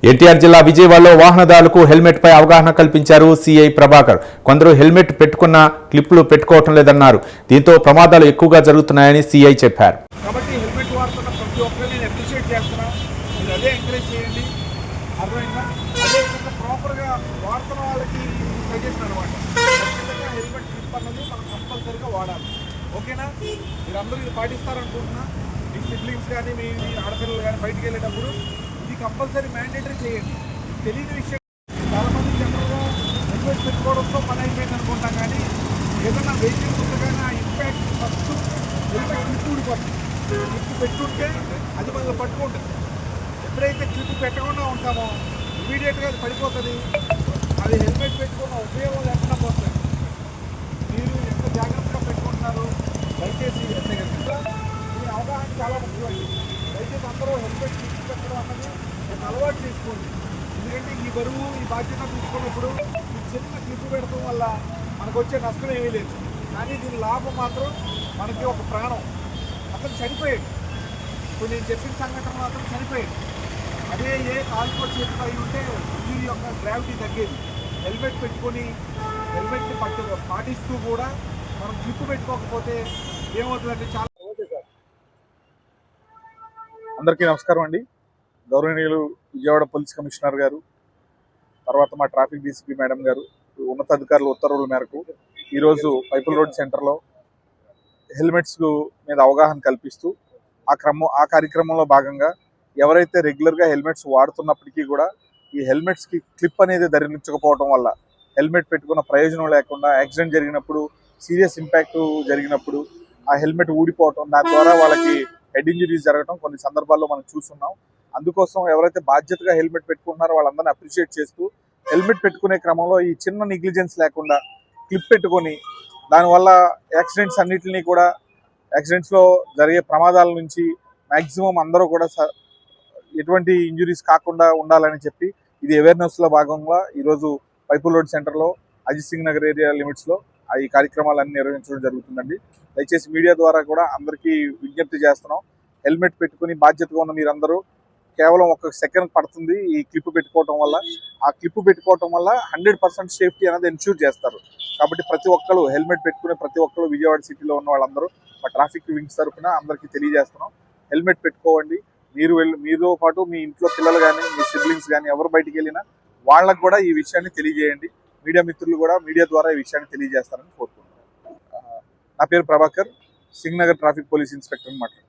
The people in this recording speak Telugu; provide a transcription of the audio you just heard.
ఎన్టీఆర్ జిల్లా విజయవాడలో వాహనదారులకు హెల్మెట్ పై అవగాహన కల్పించారు సీఐ ప్రభాకర్. కొందరు హెల్మెట్ పెట్టుకున్న క్లిప్లు పెట్టుకోవటం లేదన్నారు. దీంతో ప్రమాదాలు ఎక్కువగా జరుగుతున్నాయని సీఐ చెప్పారు. కాబట్టి హెల్మెట్ వాడుతున్న ప్రతి ఒక్కరిని నేను అప్రిషియేట్ చేస్తున్నా. మీరు అదే ఎంకరేజ్ చేయండి. అర్థమైందా? అదే విధంగా ప్రాపర్గా వాడుతున్న వాళ్ళకి సజెషన్ అనమాట. ఖచ్చితంగా హెల్మెట్ క్లిప్ అన్నది మనం కంపల్సరీగా వాడాలి. ఓకేనా? మీరందరూ ఇది పాటిస్తారనుకుంటున్నా. మీ సిబ్లింగ్స్ కానీ మీ ఆడపిల్లలు కానీ బయటికి వెళ్ళేటప్పుడు ఇది కంపల్సరీ మ్యాండేటరీ చేయండి. తెలియని విషయం చాలామంది జనరల్గా హెల్మెట్ పెట్టుకోవడంతో పని అయిపోయింది అనుకుంటాం, కానీ ఏదైనా వెహికల్ ముందుగానే ఆ ఇంపాక్ట్ ఫస్ట్ హెల్మెట్ క్లిప్ ఊడిపోతుంది. క్లిప్ పెట్టుకుంటే అది మనల్ని పట్టుకుంటుంది. ఎప్పుడైతే క్లిప్ పెట్టకుండా ఉంటామో ఇమీడియట్గా అది పడిపోతుంది. అది హెల్మెట్ పెట్టుకున్న ఉపయోగం లేకుండా పోతుంది. మీరు ఎంత జాగ్రత్తగా పెట్టుకుంటున్నారు దయచేసి ఈ అవగాహన చాలా ముఖ్యమండి. దయచేసి అందరూ హెల్మెట్ క్లిప్ పెట్టడం అన్నది ఒక అలవాటు తీసుకోండి. ఎందుకంటే ఈ బరువు ఈ బాధ్యత తీసుకున్నప్పుడు ఈ చిన్న క్లిప్ పెడటం వల్ల మనకు వచ్చే నష్టం ఏమీ లేదు, కానీ దీని లాభం మాత్రం మనకి ఒక ప్రాణం. అతను చనిపోయాడు. ఇప్పుడు నేను చెప్పిన సంఘటనలో అతను చనిపోయాడు. అదే ఏ కాలుకో చేతిలో అయి ఉంటే ఇంజరీ యొక్క గ్రావిటీ తగ్గేది. హెల్మెట్ పెట్టుకొని హెల్మెట్ని పాటిస్తూ కూడా మనం క్లిప్ పెట్టుకోకపోతే ఏమవుతుందంటే చాలా. ఓకే సార్, అందరికీ నమస్కారం అండి. గౌరవనీయులు విజయవాడ పోలీస్ కమిషనర్ గారు, తర్వాత మా ట్రాఫిక్ డీసీపీ మేడం గారు ఉన్నతాధికారుల ఉత్తర్వుల మేరకు ఈరోజు పైపుల్ రోడ్ సెంటర్లో హెల్మెట్స్ మీద అవగాహన కల్పిస్తూ ఆ కార్యక్రమంలో భాగంగా ఎవరైతే రెగ్యులర్గా హెల్మెట్స్ వాడుతున్నప్పటికీ కూడా ఈ హెల్మెట్స్కి క్లిప్ అనేది ధరించకపోవడం వల్ల హెల్మెట్ పెట్టుకున్న ప్రయోజనం లేకుండా యాక్సిడెంట్ జరిగినప్పుడు, సీరియస్ ఇంపాక్ట్ జరిగినప్పుడు ఆ హెల్మెట్ ఊడిపోవటం, దాని ద్వారా వాళ్ళకి హెడ్ ఇంజరీస్ జరగడం కొన్ని సందర్భాల్లో మనం చూస్తున్నాం. అందుకోసం ఎవరైతే బాధ్యతగా హెల్మెట్ పెట్టుకుంటున్నారో వాళ్ళందరినీ అప్రిషియేట్ చేస్తూ హెల్మెట్ పెట్టుకునే క్రమంలో ఈ చిన్న నెగ్లిజెన్స్ లేకుండా క్లిప్ పెట్టుకొని దానివల్ల యాక్సిడెంట్స్లో జరిగే ప్రమాదాల నుంచి మ్యాక్సిమం అందరూ కూడా ఎటువంటి ఇంజురీస్ కాకుండా ఉండాలని చెప్పి ఇది అవేర్నెస్లో భాగంగా ఈరోజు పైపుల్ రోడ్ సెంటర్లో అజిత్ సింగ్ నగర్ ఏరియా లిమిట్స్లో ఈ కార్యక్రమాలన్నీ నిర్వహించడం జరుగుతుందండి. దయచేసి మీడియా ద్వారా కూడా అందరికీ విజ్ఞప్తి చేస్తున్నాం. హెల్మెట్ పెట్టుకుని బాధ్యతగా ఉన్న మీరందరూ కేవలం 1 సెకండ్ పడుతుంది ఈ క్లిప్ పెట్టుకోవటం వల్ల. ఆ క్లిప్ పెట్టుకోవటం వల్ల 100% సేఫ్టీ అనేది ఎన్ష్యూర్ చేస్తారు. కాబట్టి ప్రతి ఒక్కరు హెల్మెట్ పెట్టుకునే ప్రతి ఒక్కరు విజయవాడ సిటీలో ఉన్న వాళ్ళందరూ మా ట్రాఫిక్ వింగ్స్ తరఫున అందరికీ తెలియజేస్తున్నాం. హెల్మెట్ పెట్టుకోవండి. మీతో పాటు మీ ఇంట్లో పిల్లలు కానీ మీ సిబ్లింగ్స్ కానీ ఎవరు బయటికి వెళ్ళినా వాళ్ళకు కూడా ఈ విషయాన్ని తెలియజేయండి. మీడియా మిత్రులు కూడా మీడియా ద్వారా ఈ విషయాన్ని తెలియజేస్తారని కోరుకుంటున్నాను. నా పేరు Prabhakar, Singh Nagar traffic police inspector మాట్లాడుతున్నాను.